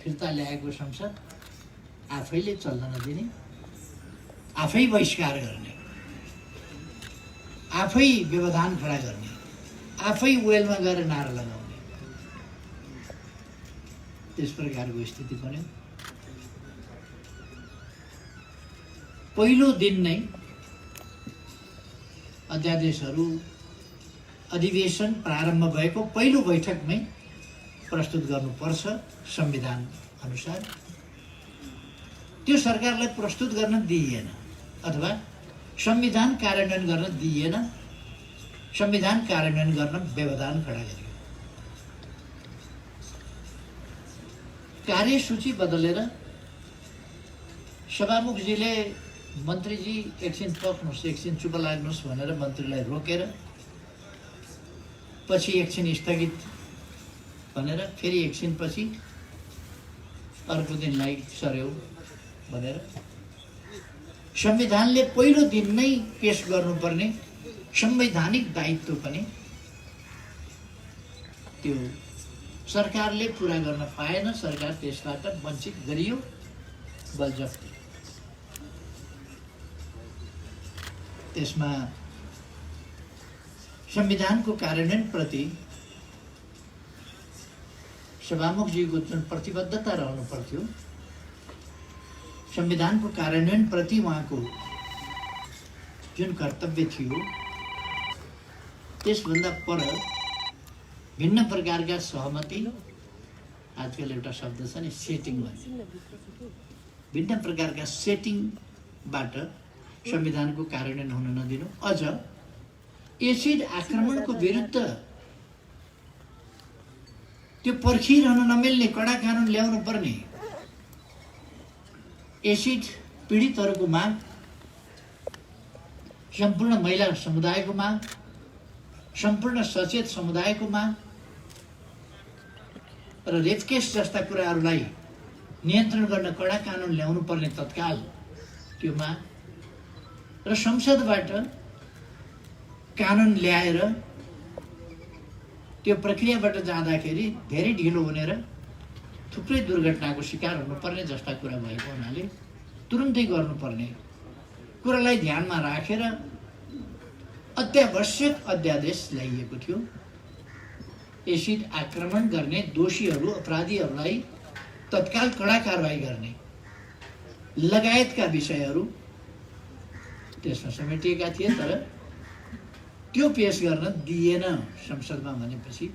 फिर्ता ल्याएको संसद आफैले चल्न नदिने, आफै बहिष्कार गर्ने, आफै व्यवधान खडा गर्ने, आफै वेलमा गएर नारा लगाउने, त्यस प्रकारको स्थिति बन्यो। पहिलो दिन नै अध्यादेशहरू अधिवेशन प्रारम्भ भएको पहिलो बैठकमै प्रस्तुत गर्नुपर्छ संविधान अनुसार। त्यो सरकारलाई प्रस्तुत गर्न दिइएन अथवा संविधान कार्यान्वयन गर्न दिइएन, संविधान कार्यान्वयन गर्न व्यवधान खडा गरियो। कार्यसूची बदलेर सभामुखजीले मन्त्रीजी एकछिन पक्नुहोस्, एकछिन चुप लाग्नुहोस् भनेर मन्त्रीलाई रोकेर पछि एकछिन स्थगित भनेर फेरि एकछिन पछि अर्को दिनलाई सर्यो भनेर संविधानले पहिलो दिन नै पेश गर्नुपर्ने संवैधानिक दायित्व पनि त्यो सरकारले पुरा गर्न पाएन। सरकार त्यसबाट वञ्चित गरियो बलजफ्ती। त्यसमा संविधानको कार्यान्वयन प्रति सभामुखजीको जुन प्रतिबद्धता रहनु पर्थ्यो, संविधानको कार्यान्वयन प्रति उहाँको जुन कर्तव्य थियो, त्यसभन्दा पर भिन्न प्रकारका सहमति, आजकल एउटा शब्द छ नि सेटिङ भन्ने, भिन्न प्रकारका सेटिङबाट संविधानको कार्यान्वयन हुन नदिनु, अझ एसिड आक्रमणको विरुद्ध त्यो पर्खिरहन नमिल्ने कडा कानुन ल्याउनु पर्ने, एसिड पीडितहरूको माग, सम्पूर्ण महिला समुदायको माग, सम्पूर्ण सचेत समुदायको माग र रेपकेस जस्ता कुराहरूलाई नियन्त्रण गर्न कडा कानुन ल्याउनु पर्ने तत्काल त्यो माग र संसदबाट कानुन ल्याएर त्यो प्रक्रियाबाट जाँदाखेरि धेरै ढिलो हुने र थुप्रै दुर्घटनाको शिकार हुनुपर्ने जस्ता कुरा भएको हुनाले तुरुन्तै गर्नुपर्ने कुरालाई ध्यानमा राखेर अत्यावश्यक अध्यादेश ल्याइएको थियो। एसिड आक्रमण गर्ने दोषीहरू, अपराधीहरूलाई तत्काल कडा कारवाही गर्ने लगायतका विषयहरू त्यसमा समेटिएका थिए। तर त्यो पेश गर्न दिएन संसदमा भनेपछि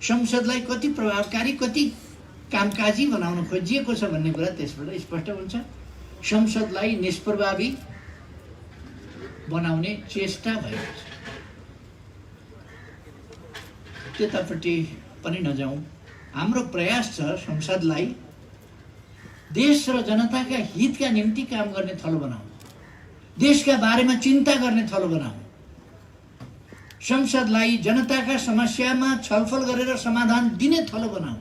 संसदलाई कति प्रभावकारी, कति कामकाजी बनाउन खोजिएको छ भन्ने कुरा त्यसबाट स्पष्ट हुन्छ। संसदलाई निष्प्रभावी बनाउने चेष्टा भएको छ। त्यतापट्टि पनि नजाउँ। हाम्रो प्रयास छ संसदलाई देश र जनताका हितका निम्ति काम गर्ने थलो बनाउँ, देशका बारेमा चिन्ता गर्ने थलो बनाउँ, संसदलाई जनताका समस्यामा छलफल गरेर समाधान दिने थलो बनाऊ।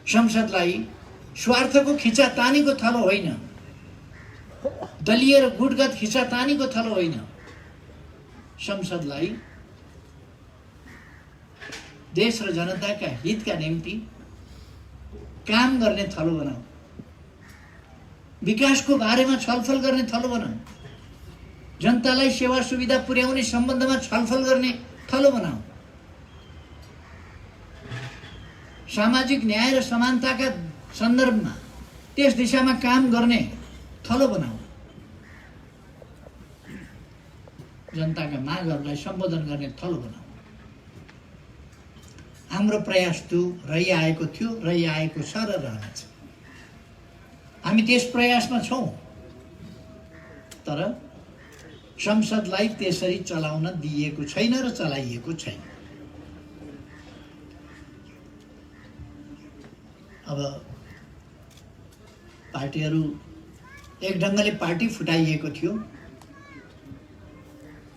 संसदलाई स्वार्थको खिचातानीको थलो होइन, दलीय र गुटगत खिचातानीको थलो होइन। संसदलाई देश र जनताका हितका निम्ति काम गर्ने थलो बनाऊ, विकासको बारेमा छलफल गर्ने थलो बनाऊ, जनतालाई सेवा सुविधा पुर्याउने सम्बन्धमा छलफल गर्ने थलो बनाऊ, सामाजिक न्याय र समानताका सन्दर्भमा त्यस दिशामा काम गर्ने थलो बनाऊ, जनताका मागहरूलाई सम्बोधन गर्ने थलो बनाऊ। हाम्रो प्रयास त्यो रहिआएको थियो, रहिआएको छ र रहनेछ। हामी त्यस प्रयासमा छौँ। तर संसदलाई त्यसरी चलाउन दिइएको छैन र चलाइएको छैन। अब पार्टीहरू एक ढङ्गले पार्टी फुटाइएको थियो,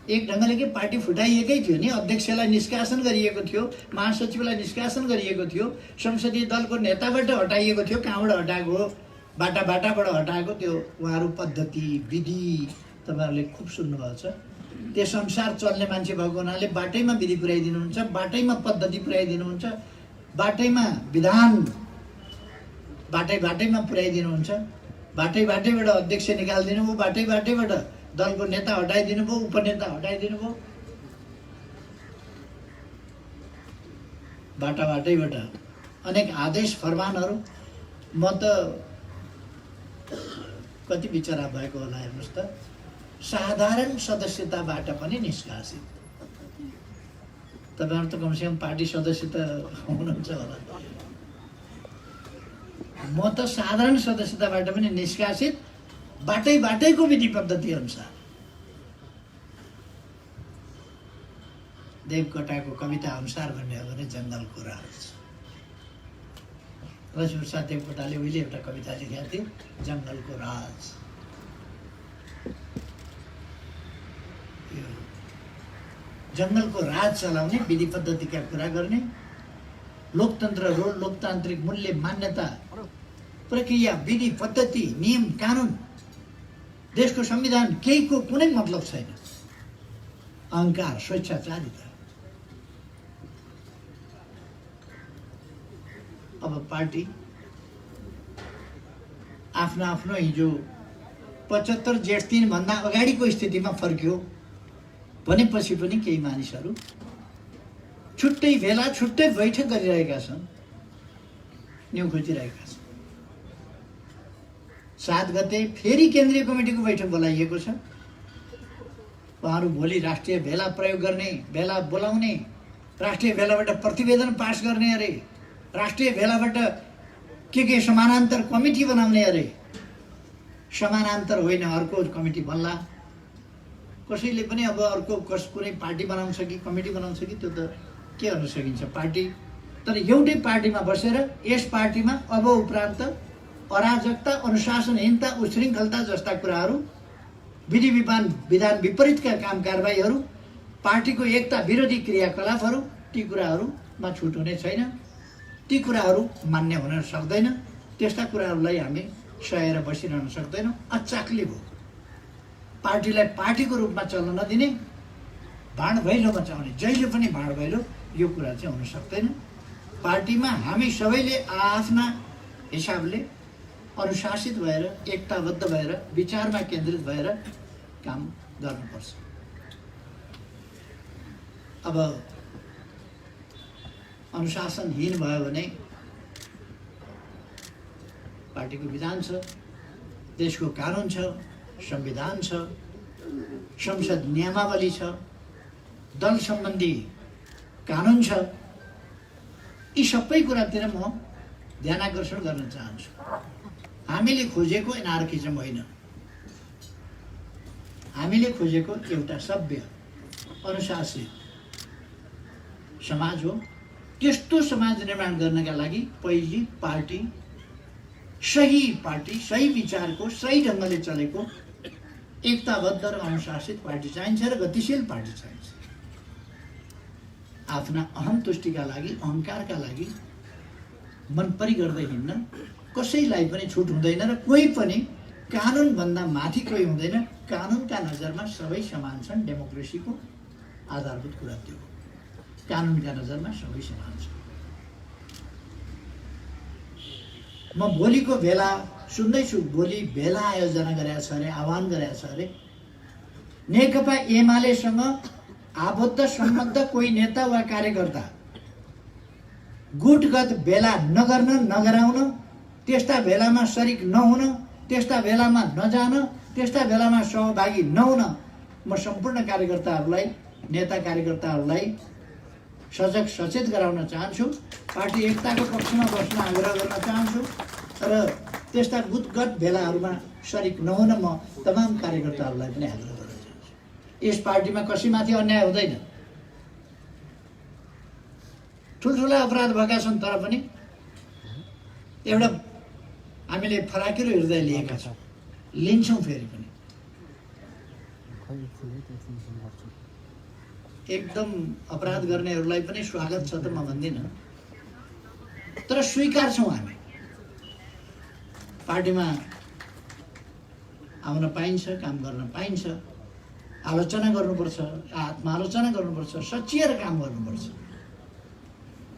एक ढङ्गले के पार्टी फुटाइएकै थियो नि। अध्यक्षलाई निष्कासन गरिएको थियो, महासचिवलाई निष्कासन गरिएको थियो, संसदीय दलको नेताबाट हटाइएको थियो। कहाँबाट हटाएको? बाटाबाट हटाएको। त्यो उहाँहरू पद्धति विधि तपाईँहरूले खुब सुन्नुभएको छ। त्यसअनुसार चल्ने मान्छे भएको हुनाले बाटैमा विधि पुर्याइदिनुहुन्छ, बाटैमा पद्धति पुर्याइदिनुहुन्छ। बाटैमा विधान बाटैमा पुर्याइदिनुहुन्छ, बाटैबाट अध्यक्ष निकालिदिनु भयो, बाटैबाट दलको नेता हटाइदिनु भयो, उपनेता हटाइदिनु भयो, बाटैबाट अनेक आदेश फरमानहरू। म त कति बिचरा भएको होला हेर्नुहोस् त, साधारण सदस्यताबाट पनि निष्कासित। तपाईँहरू त कमसेकम पार्टी सदस्य त हुनुहुन्छ होला। म त साधारण सदस्यताबाट पनि निष्कासित, बाटैको विधि पद्धति अनुसार। देवकोटाको कविता अनुसार भन्ने हो भने जङ्गलको राज। लक्ष्मीप्रसाद देवकोटाले उहिले एउटा कविता लेखेका थिए, जङ्गलको राज। यो जङ्गलको राज चलाउने, विधि पद्धतिका कुरा गर्ने, लोकतन्त्र र लोकतान्त्रिक मूल्य मान्यता प्रक्रिया विधि पद्धति नियम कानुन देशको संविधान केहीको कुनै मतलब छैन। अहंकार स्वेच्छाचारिता। अब पार्टी आफ्नो हिजो 75 जेठ 3 भन्दा अगाडिको स्थितिमा फर्क्यो भनेपछि पनि केही मानिसहरू छुट्टै बेला छुट्टै बैठक गरिरहेका छन्, न्यु खोजिरहेका छन्। 7 गते फेरि केन्द्रीय कमिटीको बैठक बोलाइएको छ। उहाँहरू भोलि राष्ट्रिय भेला प्रयोग गर्ने, भेला बोलाउने, राष्ट्रिय भेलाबाट प्रतिवेदन पास गर्ने अरे, राष्ट्रिय भेलाबाट के समानान्तर कमिटी बनाउने अरे। समानान्तर होइन, अर्को कमिटी बन्ला। कसैले पनि अब अर्को कुनै पार्टी बनाउँछ कि कमिटी बनाउँछ कि त्यो त के गर्न सकिन्छ, पार्टी। तर एउटै पार्टीमा बसेर यस पार्टीमा अब उपरान्त अराजकता, अनुशासनहीनता, उशृङ्खलता जस्ता कुराहरू, विधान विपरीतका काम कारबाहीहरू, पार्टीको एकता विरोधी क्रियाकलापहरू, ती कुराहरूमा छुट हुने छैन। ती कुराहरू मान्य हुन सक्दैन। त्यस्ता कुराहरूलाई हामी सहेर बसिरहन सक्दैनौँ। अचाक्ली भयो। पार्टीलाई पार्टीको रूपमा चल्न नदिने, भाँड भैलो मचाउने, जहिले पनि भाँड भैलो, यो कुरा चाहिँ हुन सक्दैन। पार्टीमा हामी सबैले आफ्ना हिसाबले अनुशासित भएर, एकताबद्ध भएर, विचारमा केन्द्रित भएर काम गर्नुपर्छ। अब अनुशासनहीन भयो भने पार्टीको विधान छ, देशको कानुन छ, संविधान छ, संसद नियमावली छ, दल सम्बन्धी कानुन छ। यी सबै कुरातिर म ध्यानाकर्षण गर्न चाहन्छु। हामीले खोजेको एनार्किजम होइन, हामीले खोजेको एउटा सभ्य अनुशासित समाज हो। त्यस्तो समाज निर्माण गर्नका लागि पहिली पार्टी, सही विचारको, सही ढङ्गले चलेको एकताबद्ध र अनुशासित पार्टी चाहिन्छ र गतिशील पार्टी चाहिन्छ। आफ्ना अहम तुष्टिका लागि, अहङ्कारका लागि मनपरी गर्दै हिँड्न कसैलाई पनि छुट हुँदैन र कोही पनि कानुनभन्दा माथि कोही हुँदैन। कानुनका नजरमा सबै समान छन्। डेमोक्रेसीको आधारभूत कुरा त्यो हो। कानुनका नजरमा सबै समान छन्। म भोलिको भेला सुन्दैछु, भोलि भेला आयोजना गरेका छ अरे, आह्वान गरेका छ अरे। नेकपा एमालेसँग आबद्ध सम्बद्ध कोही नेता वा कार्यकर्ता गुटगत भेला नगर्न, नगराउन, त्यस्ता भेलामा सरिक नहुन, त्यस्ता भेलामा नजान, त्यस्ता भेलामा सहभागी नहुन म सम्पूर्ण कार्यकर्ताहरूलाई, नेता कार्यकर्ताहरूलाई सजग सचेत गराउन चाहन्छु। पार्टी एकताको पक्षमा बस्न आग्रह गर्न चाहन्छु र त्यस्ता गुटगत भेलाहरूमा सरिक नहुन म तमाम कार्यकर्ताहरूलाई पनि आग्रह गर्न चाहन्छु। यस पार्टीमा कसैमाथि अन्याय हुँदैन। ठुल्ठुला अपराध भएका छन्, तर पनि एउटा हामीले फराकिलो हृदय लिएका छौँ, लिन्छौँ फेरि पनि। एकदम अपराध गर्नेहरूलाई पनि स्वागत छ त म भन्दिनँ, तर स्वीकार्छौँ। हामी पार्टीमा आउन पाइन्छ, काम गर्न पाइन्छ, आलोचना गर्नुपर्छ, आत्मालोचना गर्नुपर्छ, सचिएर काम गर्नुपर्छ।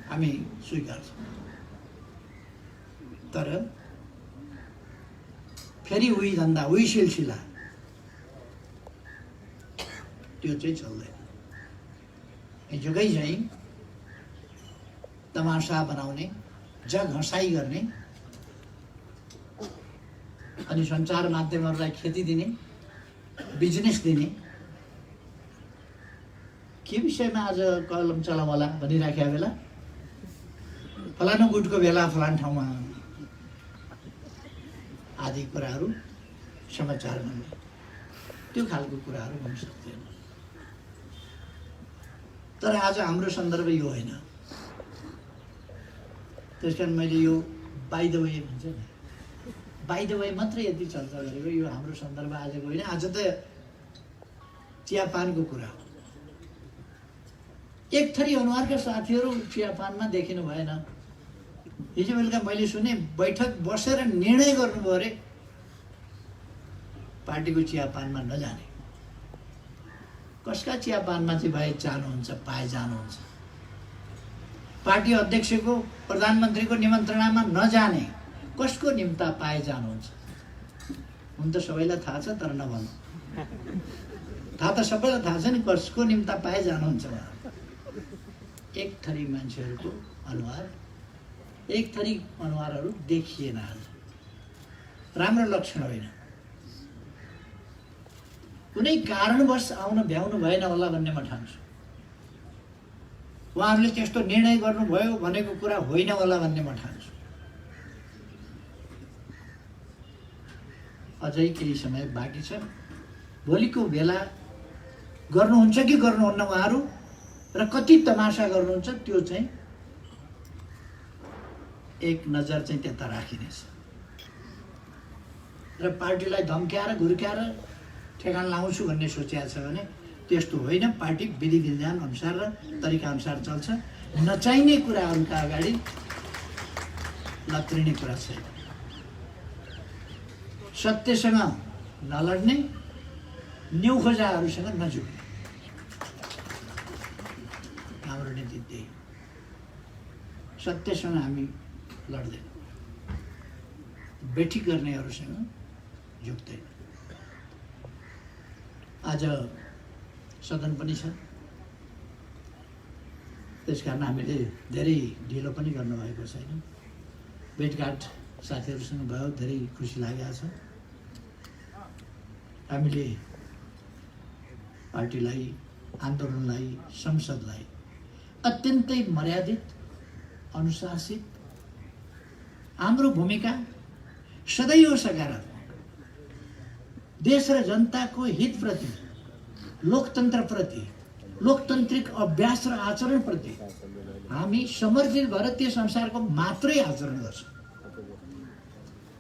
हामी स्वीकार्छौँ। तर फेरि उही धन्दा उही सिलसिला त्यो चाहिँ चल्दैन। हिजोकै चाहिँ तमासा बनाउने, घसाइ गर्ने अनि सञ्चार माध्यमहरूलाई खेती दिने, बिजनेस दिने, के विषयमा आज कलम चलाउँ होला भनिराखेका बेला फलानु गुटको बेला फलान ठाउँमा आदि कुराहरू समाचारमा त्यो खालको कुराहरू हुन सक्दैन। तर आज हाम्रो सन्दर्भ यो होइन। त्यसकारण मैले यो बाइ द वे भन्छ नि, बाइ द वे मात्रै यति चर्चा गरेको। यो हाम्रो सन्दर्भ आजको होइन। आज त चियापानको कुरा हो। एक थरी अनुहारका साथीहरू चियापानमा देखिनु भएन। हिजो बेलुका मैले सुने बैठक बसेर निर्णय गर्नुभयो अरे पार्टीको चियापानमा नजाने। कसका चियापानमा चाहिँ भाइ जानुहुन्छ, पाए जानुहुन्छ? पार्टी अध्यक्षको, प्रधानमन्त्रीको निमन्त्रणामा नजाने कसको निम्ता पाए जानुहुन्छ? हुन त सबैलाई थाहा छ, तर नभन्नु। थाहा त सबैलाई थाहा छ नि कसको निम्ता पाए जानुहुन्छ। एक थरी मान्छेहरूको अनुहार, एक थरी अनुहारहरू देखिएन आज। राम्रो लक्षण होइन। कुनै कारणवश आउन भ्याउनु भएन होला भन्ने म ठान्छु। उहाँहरूले त्यस्तो निर्णय गर्नुभयो भनेको कुरा होइन होला भन्ने म ठान्छु। अझै केही समय बाँकी छ। भोलिको बेला गर्नुहुन्छ कि गर्नुहुन्न उहाँहरू र कति तमासा गर्नुहुन्छ त्यो चाहिँ एक नजर चाहिँ त्यता राखिनेछ। र पार्टीलाई धम्क्याएर घुर्क्याएर ठेगान लाउँछु भन्ने सोचेको छ भने त्यस्तो होइन। पार्टी विधि विधान अनुसार र तरिका अनुसार चल्छ। नचाहिने कुराहरूका अगाडि लत्रिने कुरा छैन। सत्यसँग नलड्ने, न्यु खोजाहरूसँग नजुड्ने हाम्रो नीति त्यही। सत्यसँग हामी लड्दैन, बेठी गर्नेहरूसँग जुट्दैन। आज सदन पनि छ, त्यसकारण हामीले धेरै ढिलो पनि गर्नुभएको छैन। भेटघाट साथीहरूसँग भयो, धेरै खुसी लागेको छ। हामीले पार्टीलाई, आन्दोलनलाई, संसदलाई अत्यन्तै मर्यादित, अनुशासित, हाम्रो भूमिका सदैव सकारात्मक, देश र जनताको हितप्रति, लोकतन्त्रप्रति, लोकतान्त्रिक अभ्यास र आचरणप्रति हामी समर्पित भएर त्यस अनुसारको मात्रै आचरण गर्छौँ।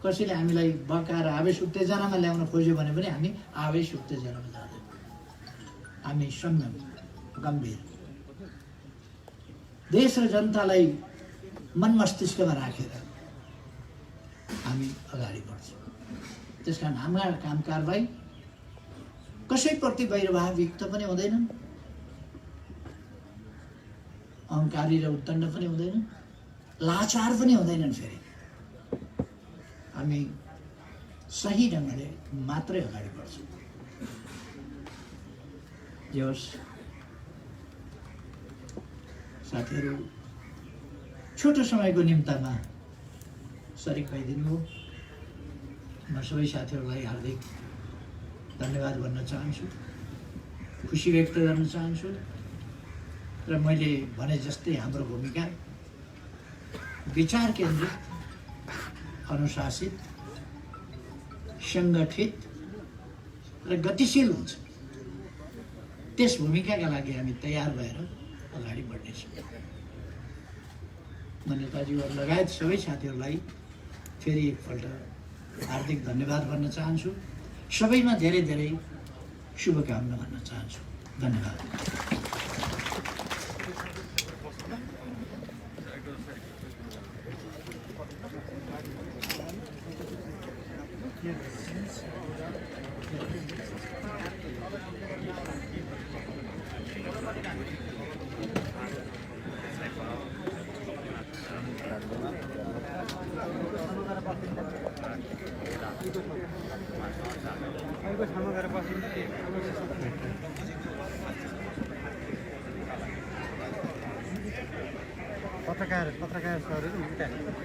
कसैले हामीलाई बकाएर आवेश उत्तेजनामा ल्याउन खोज्यो भने पनि हामी आवेश उत्तेजनामा जाँदैन। हामी संयम, गम्भीर, देश र जनतालाई मन मस्तिष्कमा राखेर हामी अगाडि बढ्छौँ। त्यसकारण हाम्रा काम कारबाही कसैप्रति वैरभावयुक्त पनि हुँदैनन्, अहङ्कारी र उद्दण्ड पनि हुँदैन, लाचार पनि हुँदैनन्। फेरि हामी सही ढङ्गले मात्रै अगाडि बढ्छौँ। जे होस्, साथीहरू छोटो समयको निम्तामा सरिक भइदिनु हो। म सबै साथीहरूलाई हार्दिक धन्यवाद भन्न चाहन्छु, खुसी व्यक्त गर्न चाहन्छु। र मैले भने जस्तै हाम्रो भूमिका विचार केन्द्रित, अनुशासित, सङ्गठित र गतिशील हुन्छ। त्यस भूमिकाका लागि हामी तयार भएर अगाडि बढ्नेछौँ। म नेताजीहरू लगायत सबै साथीहरूलाई फेरि एकपल्ट हार्दिक धन्यवाद भन्न चाहन्छु। सबैमा धेरै धेरै शुभकामना भन्न चाहन्छु। धन्यवाद। पत्रकार सरहरू